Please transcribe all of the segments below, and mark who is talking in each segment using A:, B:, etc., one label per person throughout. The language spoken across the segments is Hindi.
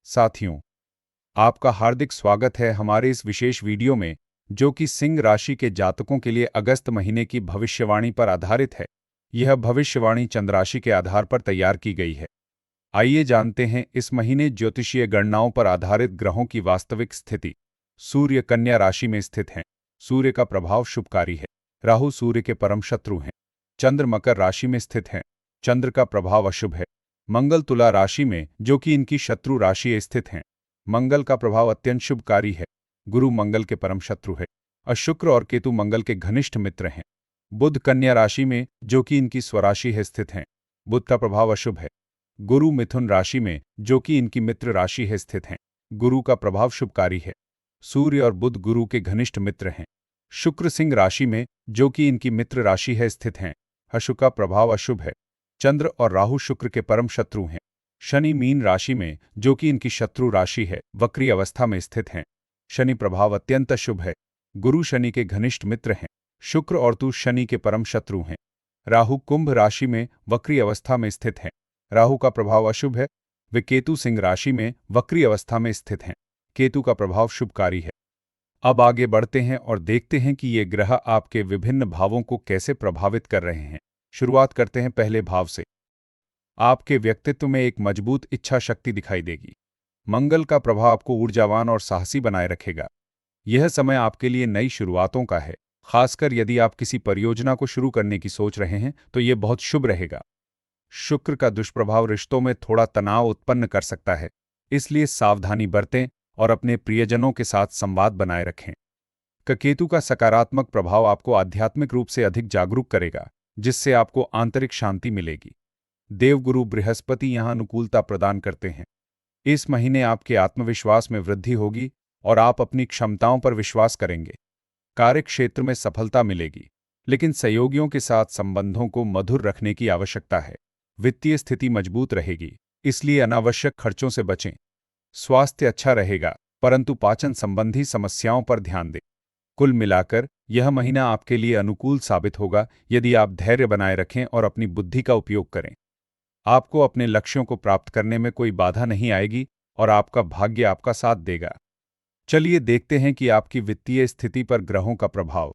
A: साथियों, आपका हार्दिक स्वागत है हमारे इस विशेष वीडियो में, जो कि सिंह राशि के जातकों के लिए अगस्त महीने की भविष्यवाणी पर आधारित है। यह भविष्यवाणी चंद्र राशि के आधार पर तैयार की गई है। आइए जानते हैं इस महीने ज्योतिषीय गणनाओं पर आधारित ग्रहों की वास्तविक स्थिति। सूर्य कन्या राशि में स्थित हैं। सूर्य का प्रभाव शुभकारी है। राहु सूर्य के परम शत्रु हैं। चंद्र मकर राशि में स्थित हैं। चंद्र का प्रभाव अशुभ है। मंगल तुला राशि में, जो कि इनकी शत्रु राशि स्थित हैं। मंगल का प्रभाव अत्यंत शुभकारी है। गुरु मंगल के परम शत्रु है और शुक्र और केतु मंगल के घनिष्ठ मित्र हैं। बुध कन्या राशि में, जो कि इनकी स्वराशि है, स्थित हैं। बुध का प्रभाव अशुभ है। गुरु मिथुन राशि में, जो कि इनकी मित्र राशि है, स्थित हैं। गुरु का प्रभाव शुभकारी है। सूर्य और बुध गुरु के घनिष्ठ मित्र हैं। शुक्र सिंह राशि में, जो कि इनकी मित्र राशि है, स्थित हैं। शुक्र का प्रभाव अशुभ है। चंद्र और राहु शुक्र के परम शत्रु हैं। शनि मीन राशि में, जो कि इनकी शत्रु राशि है, वक्री अवस्था में स्थित हैं। शनि प्रभाव अत्यंत शुभ है। गुरु शनि के घनिष्ठ मित्र हैं। शुक्र और तु शनि के परम शत्रु हैं। राहु कुंभ राशि में वक्री अवस्था में स्थित हैं। राहु का प्रभाव अशुभ है। वे केतु सिंह राशि में वक्री अवस्था में स्थित हैं। केतु का प्रभाव शुभकारी है। अब आगे बढ़ते हैं और देखते हैं कि ये ग्रह आपके विभिन्न भावों को कैसे प्रभावित कर रहे हैं। शुरुआत करते हैं पहले भाव से। आपके व्यक्तित्व में एक मजबूत इच्छा शक्ति दिखाई देगी। मंगल का प्रभाव आपको ऊर्जावान और साहसी बनाए रखेगा। यह समय आपके लिए नई शुरुआतों का है। खासकर यदि आप किसी परियोजना को शुरू करने की सोच रहे हैं तो यह बहुत शुभ रहेगा। शुक्र का दुष्प्रभाव रिश्तों में थोड़ा तनाव उत्पन्न कर सकता है, इसलिए सावधानी बरतें और अपने प्रियजनों के साथ संवाद बनाए रखें। केतु का सकारात्मक प्रभाव आपको आध्यात्मिक रूप से अधिक जागरूक करेगा, जिससे आपको आंतरिक शांति मिलेगी। देवगुरु बृहस्पति यहां अनुकूलता प्रदान करते हैं। इस महीने आपके आत्मविश्वास में वृद्धि होगी और आप अपनी क्षमताओं पर विश्वास करेंगे। कार्य क्षेत्र में सफलता मिलेगी, लेकिन सहयोगियों के साथ संबंधों को मधुर रखने की आवश्यकता है। वित्तीय स्थिति मजबूत रहेगी, इसलिए अनावश्यक खर्चों से बचें। स्वास्थ्य अच्छा रहेगा, परंतु पाचन संबंधी समस्याओं पर ध्यान दें। कुल मिलाकर यह महीना आपके लिए अनुकूल साबित होगा यदि आप धैर्य बनाए रखें और अपनी बुद्धि का उपयोग करें। आपको अपने लक्ष्यों को प्राप्त करने में कोई बाधा नहीं आएगी और आपका भाग्य आपका साथ देगा। चलिए देखते हैं कि आपकी वित्तीय स्थिति पर ग्रहों का प्रभाव।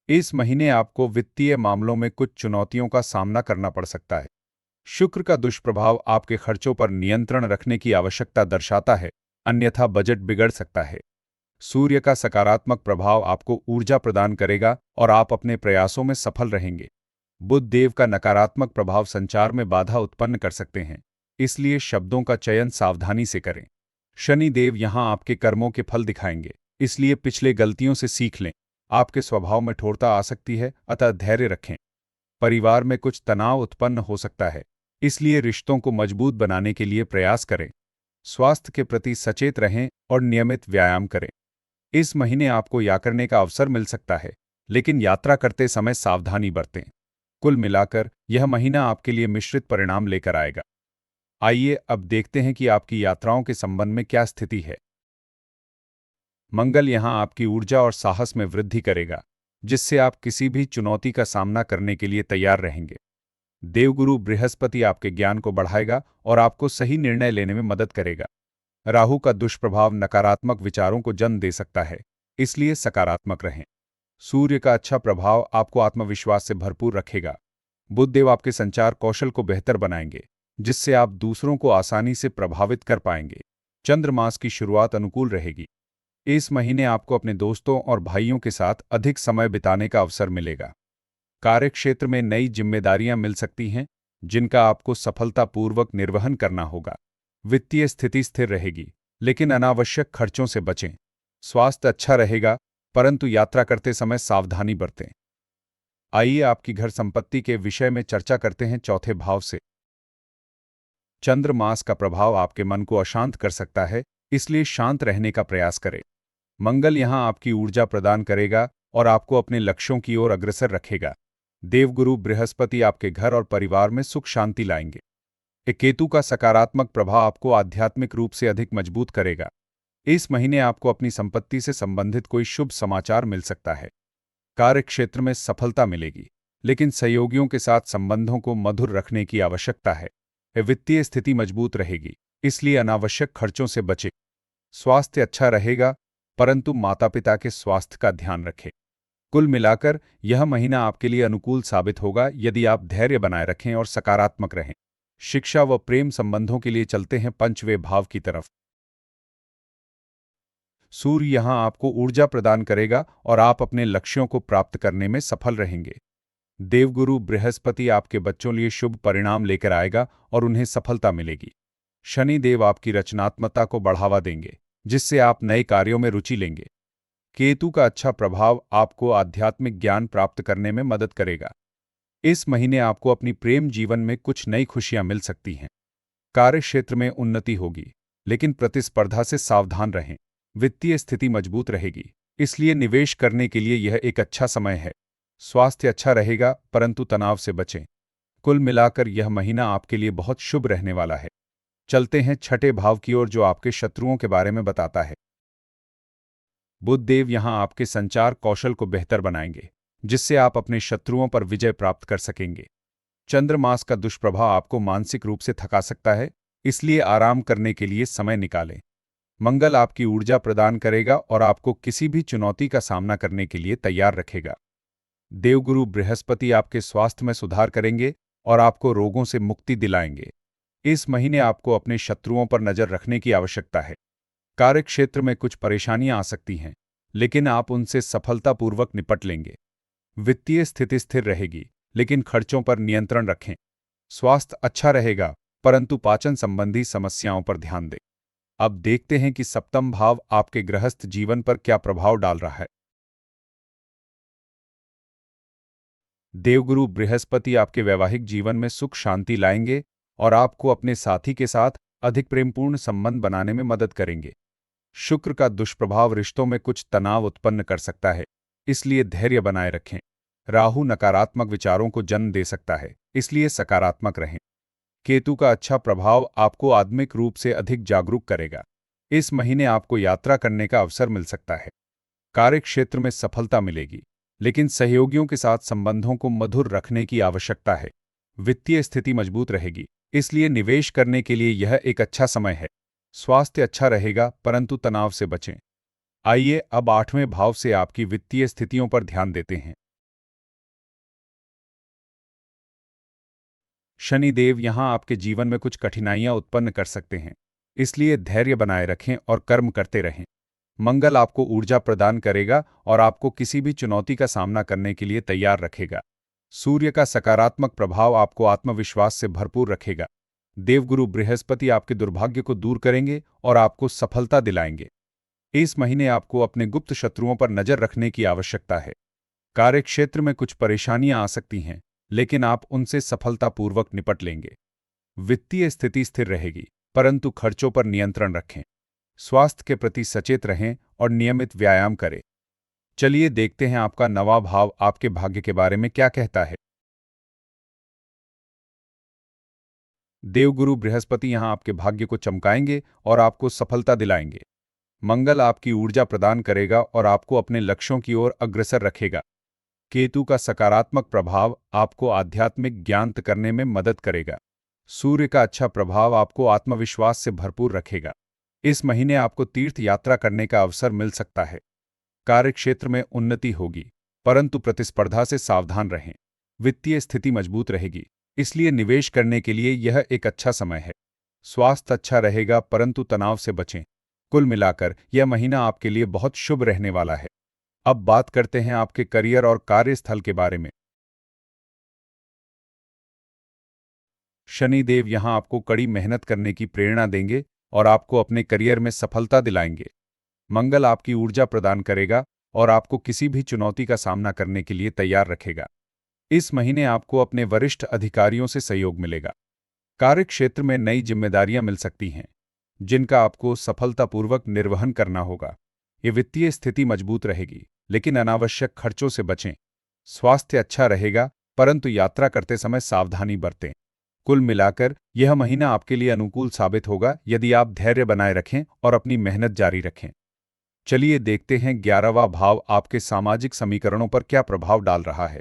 A: इस महीने आपको वित्तीय मामलों में कुछ चुनौतियों का सामना करना पड़ सकता है। शुक्र का दुष्प्रभाव आपके खर्चों पर नियंत्रण रखने की आवश्यकता दर्शाता है, अन्यथा बजट बिगड़ सकता है। सूर्य का सकारात्मक प्रभाव आपको ऊर्जा प्रदान करेगा और आप अपने प्रयासों में सफल रहेंगे। बुध देव का नकारात्मक प्रभाव संचार में बाधा उत्पन्न कर सकते हैं, इसलिए शब्दों का चयन सावधानी से करें। शनि देव यहां आपके कर्मों के फल दिखाएंगे, इसलिए पिछले गलतियों से सीख लें। आपके स्वभाव में ठोरता आ सकती है, अतः धैर्य रखें। परिवार में कुछ तनाव उत्पन्न हो सकता है, इसलिए रिश्तों को मजबूत बनाने के लिए प्रयास करें। स्वास्थ्य के प्रति सचेत रहें और नियमित व्यायाम करें। इस महीने आपको यात्रा करने का अवसर मिल सकता है, लेकिन यात्रा करते समय सावधानी बरतें। कुल मिलाकर यह महीना आपके लिए मिश्रित परिणाम लेकर आएगा। आइए अब देखते हैं कि आपकी यात्राओं के संबंध में क्या स्थिति है। मंगल यहां आपकी ऊर्जा और साहस में वृद्धि करेगा, जिससे आप किसी भी चुनौती का सामना करने के लिए तैयार रहेंगे। देवगुरु बृहस्पति आपके ज्ञान को बढ़ाएगा और आपको सही निर्णय लेने में मदद करेगा। राहु का दुष्प्रभाव नकारात्मक विचारों को जन्म दे सकता है, इसलिए सकारात्मक रहें। सूर्य का अच्छा प्रभाव आपको आत्मविश्वास से भरपूर रखेगा। बुध देव आपके संचार कौशल को बेहतर बनाएंगे, जिससे आप दूसरों को आसानी से प्रभावित कर पाएंगे। चंद्रमास की शुरुआत अनुकूल रहेगी। इस महीने आपको अपने दोस्तों और भाइयों के साथ अधिक समय बिताने का अवसर मिलेगा। कार्यक्षेत्र में नई जिम्मेदारियां मिल सकती हैं, जिनका आपको सफलतापूर्वक निर्वहन करना होगा। वित्तीय स्थिति स्थिर रहेगी, लेकिन अनावश्यक खर्चों से बचें। स्वास्थ्य अच्छा रहेगा, परंतु यात्रा करते समय सावधानी बरतें। आइए आपकी घर संपत्ति के विषय में चर्चा करते हैं चौथे भाव से। चंद्रमास का प्रभाव आपके मन को अशांत कर सकता है, इसलिए शांत रहने का प्रयास करें। मंगल यहां आपकी ऊर्जा प्रदान करेगा और आपको अपने लक्ष्यों की ओर अग्रसर रखेगा। देवगुरु बृहस्पति आपके घर और परिवार में सुख शांति लाएंगे। केतु का सकारात्मक प्रभाव आपको आध्यात्मिक रूप से अधिक मजबूत करेगा। इस महीने आपको अपनी संपत्ति से संबंधित कोई शुभ समाचार मिल सकता है। कार्यक्षेत्र में सफलता मिलेगी, लेकिन सहयोगियों के साथ संबंधों को मधुर रखने की आवश्यकता है। वित्तीय स्थिति मजबूत रहेगी, इसलिए अनावश्यक खर्चों से बचें। स्वास्थ्य अच्छा रहेगा, परंतु माता पिता के स्वास्थ्य का ध्यान रखें। कुल मिलाकर यह महीना आपके लिए अनुकूल साबित होगा यदि आप धैर्य बनाए रखें और सकारात्मक रहें। शिक्षा व प्रेम संबंधों के लिए चलते हैं पंचवें भाव की तरफ। सूर्य यहां आपको ऊर्जा प्रदान करेगा और आप अपने लक्ष्यों को प्राप्त करने में सफल रहेंगे। देवगुरु बृहस्पति आपके बच्चों लिए शुभ परिणाम लेकर आएगा और उन्हें सफलता मिलेगी। शनि देव आपकी रचनात्मकता को बढ़ावा देंगे, जिससे आप नए कार्यों में रुचि लेंगे। केतु का अच्छा प्रभाव आपको आध्यात्मिक ज्ञान प्राप्त करने में मदद करेगा। इस महीने आपको अपनी प्रेम जीवन में कुछ नई खुशियां मिल सकती हैं। कार्य क्षेत्र में उन्नति होगी, लेकिन प्रतिस्पर्धा से सावधान रहें। वित्तीय स्थिति मजबूत रहेगी, इसलिए निवेश करने के लिए यह एक अच्छा समय है। स्वास्थ्य अच्छा रहेगा, परंतु तनाव से बचें। कुल मिलाकर यह महीना आपके लिए बहुत शुभ रहने वाला है। चलते हैं छठे भाव की ओर, जो आपके शत्रुओं के बारे में बताता है। बुध देव यहां आपके संचार कौशल को बेहतर बनाएंगे, जिससे आप अपने शत्रुओं पर विजय प्राप्त कर सकेंगे। चंद्रमास का दुष्प्रभाव आपको मानसिक रूप से थका सकता है, इसलिए आराम करने के लिए समय निकालें। मंगल आपकी ऊर्जा प्रदान करेगा और आपको किसी भी चुनौती का सामना करने के लिए तैयार रखेगा। देवगुरु बृहस्पति आपके स्वास्थ्य में सुधार करेंगे और आपको रोगों से मुक्ति दिलाएंगे। इस महीने आपको अपने शत्रुओं पर नजर रखने की आवश्यकता है। कार्यक्षेत्र में कुछ परेशानियां आ सकती हैं, लेकिन आप उनसे सफलतापूर्वक निपट लेंगे। वित्तीय स्थिति स्थिर रहेगी, लेकिन खर्चों पर नियंत्रण रखें। स्वास्थ्य अच्छा रहेगा, परंतु पाचन संबंधी समस्याओं पर ध्यान दें। अब देखते हैं कि सप्तम भाव आपके गृहस्थ जीवन पर क्या प्रभाव डाल रहा है। देवगुरु बृहस्पति आपके वैवाहिक जीवन में सुख शांति लाएंगे और आपको अपने साथी के साथ अधिक प्रेमपूर्ण संबंध बनाने में मदद करेंगे। शुक्र का दुष्प्रभाव रिश्तों में कुछ तनाव उत्पन्न कर सकता है, इसलिए धैर्य बनाए रखें। राहु नकारात्मक विचारों को जन्म दे सकता है, इसलिए सकारात्मक रहें। केतु का अच्छा प्रभाव आपको आत्मिक रूप से अधिक जागरूक करेगा। इस महीने आपको यात्रा करने का अवसर मिल सकता है। कार्यक्षेत्र में सफलता मिलेगी, लेकिन सहयोगियों के साथ संबंधों को मधुर रखने की आवश्यकता है। वित्तीय स्थिति मजबूत रहेगी, इसलिए निवेश करने के लिए यह एक अच्छा समय है। स्वास्थ्य अच्छा रहेगा, परंतु तनाव से बचें। आइए अब आठवें भाव से आपकी वित्तीय स्थितियों पर ध्यान देते हैं। शनिदेव यहां आपके जीवन में कुछ कठिनाइयां उत्पन्न कर सकते हैं, इसलिए धैर्य बनाए रखें और कर्म करते रहें। मंगल आपको ऊर्जा प्रदान करेगा और आपको किसी भी चुनौती का सामना करने के लिए तैयार रखेगा। सूर्य का सकारात्मक प्रभाव आपको आत्मविश्वास से भरपूर रखेगा। देवगुरु बृहस्पति आपके दुर्भाग्य को दूर करेंगे और आपको सफलता दिलाएंगे। इस महीने आपको अपने गुप्त शत्रुओं पर नजर रखने की आवश्यकता है। कार्यक्षेत्र में कुछ परेशानियां आ सकती हैं, लेकिन आप उनसे सफलतापूर्वक निपट लेंगे। वित्तीय स्थिति स्थिर रहेगी, परंतु खर्चों पर नियंत्रण रखें। स्वास्थ्य के प्रति सचेत रहें और नियमित व्यायाम करें। चलिए देखते हैं आपका नवा भाव आपके भाग्य के बारे में क्या कहता है। देवगुरु बृहस्पति यहां आपके भाग्य को चमकाएंगे और आपको सफलता दिलाएंगे। मंगल आपकी ऊर्जा प्रदान करेगा और आपको अपने लक्ष्यों की ओर अग्रसर रखेगा। केतु का सकारात्मक प्रभाव आपको आध्यात्मिक ज्ञान करने में मदद करेगा। सूर्य का अच्छा प्रभाव आपको आत्मविश्वास से भरपूर रखेगा। इस महीने आपको तीर्थ यात्रा करने का अवसर मिल सकता है। कार्यक्षेत्र में उन्नति होगी, परंतु प्रतिस्पर्धा से सावधान रहें। वित्तीय स्थिति मजबूत रहेगी, इसलिए निवेश करने के लिए यह एक अच्छा समय है। स्वास्थ्य अच्छा रहेगा, परंतु तनाव से बचें। कुल मिलाकर यह महीना आपके लिए बहुत शुभ रहने वाला है। अब बात करते हैं आपके करियर और कार्यस्थल के बारे में। शनिदेव यहां आपको कड़ी मेहनत करने की प्रेरणा देंगे और आपको अपने करियर में सफलता दिलाएंगे। मंगल आपकी ऊर्जा प्रदान करेगा और आपको किसी भी चुनौती का सामना करने के लिए तैयार रखेगा। इस महीने आपको अपने वरिष्ठ अधिकारियों से सहयोग मिलेगा। कार्यक्षेत्र में नई जिम्मेदारियां मिल सकती हैं, जिनका आपको सफलतापूर्वक निर्वहन करना होगा। ये वित्तीय स्थिति मजबूत रहेगी, लेकिन अनावश्यक खर्चों से बचें। स्वास्थ्य अच्छा रहेगा, परंतु यात्रा करते समय सावधानी बरतें। कुल मिलाकर यह महीना आपके लिए अनुकूल साबित होगा यदि आप धैर्य बनाए रखें और अपनी मेहनत जारी रखें। चलिए देखते हैं 11वां भाव आपके सामाजिक समीकरणों पर क्या प्रभाव डाल रहा है।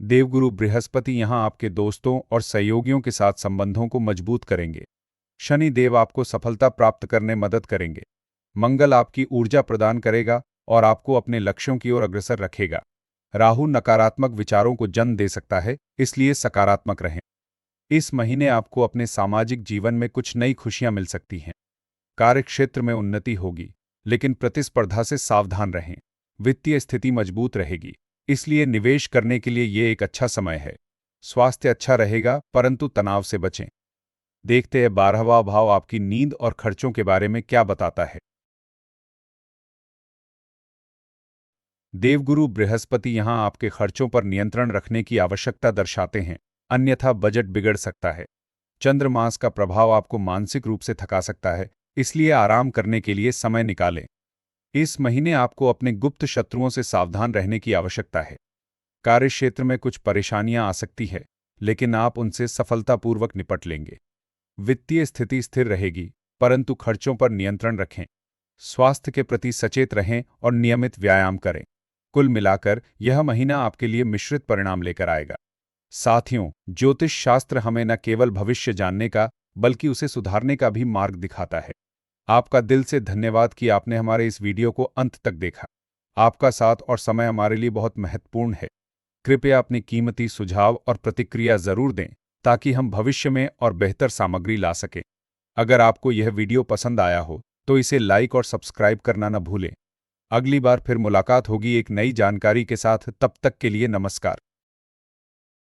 A: देवगुरु बृहस्पति यहाँ आपके दोस्तों और सहयोगियों के साथ संबंधों को मजबूत करेंगे। शनि देव आपको सफलता प्राप्त करने मदद करेंगे। मंगल आपकी ऊर्जा प्रदान करेगा और आपको अपने लक्ष्यों की ओर अग्रसर रखेगा। राहु नकारात्मक विचारों को जन्म दे सकता है, इसलिए सकारात्मक रहें। इस महीने आपको अपने सामाजिक जीवन में कुछ नई खुशियां मिल सकती हैं। कार्यक्षेत्र में उन्नति होगी, लेकिन प्रतिस्पर्धा से सावधान रहें। वित्तीय स्थिति मजबूत रहेगी, इसलिए निवेश करने के लिए ये एक अच्छा समय है। स्वास्थ्य अच्छा रहेगा, परंतु तनाव से बचें। देखते हैं 12वां भाव आपकी नींद और खर्चों के बारे में क्या बताता है। देवगुरु बृहस्पति यहाँ आपके खर्चों पर नियंत्रण रखने की आवश्यकता दर्शाते हैं, अन्यथा बजट बिगड़ सकता है। चंद्रमास का प्रभाव आपको मानसिक रूप से थका सकता है, इसलिए आराम करने के लिए समय निकालें। इस महीने आपको अपने गुप्त शत्रुओं से सावधान रहने की आवश्यकता है। कार्यक्षेत्र में कुछ परेशानियां आ सकती है, लेकिन आप उनसे सफलतापूर्वक निपट लेंगे। वित्तीय स्थिति स्थिर रहेगी, परंतु खर्चों पर नियंत्रण रखें। स्वास्थ्य के प्रति सचेत रहें और नियमित व्यायाम करें। कुल मिलाकर यह महीना आपके लिए मिश्रित परिणाम लेकर आएगा। साथियों, ज्योतिष शास्त्र हमें न केवल भविष्य जानने का, बल्कि उसे सुधारने का भी मार्ग दिखाता है। आपका दिल से धन्यवाद कि आपने हमारे इस वीडियो को अंत तक देखा। आपका साथ और समय हमारे लिए बहुत महत्वपूर्ण है। कृपया अपनी कीमती सुझाव और प्रतिक्रिया जरूर दें, ताकि हम भविष्य में और बेहतर सामग्री ला सकें। अगर आपको यह वीडियो पसंद आया हो, तो इसे लाइक और सब्सक्राइब करना न भूलें। अगली बार फिर मुलाकात होगी एक नई जानकारी के साथ। तब तक के लिए नमस्कार।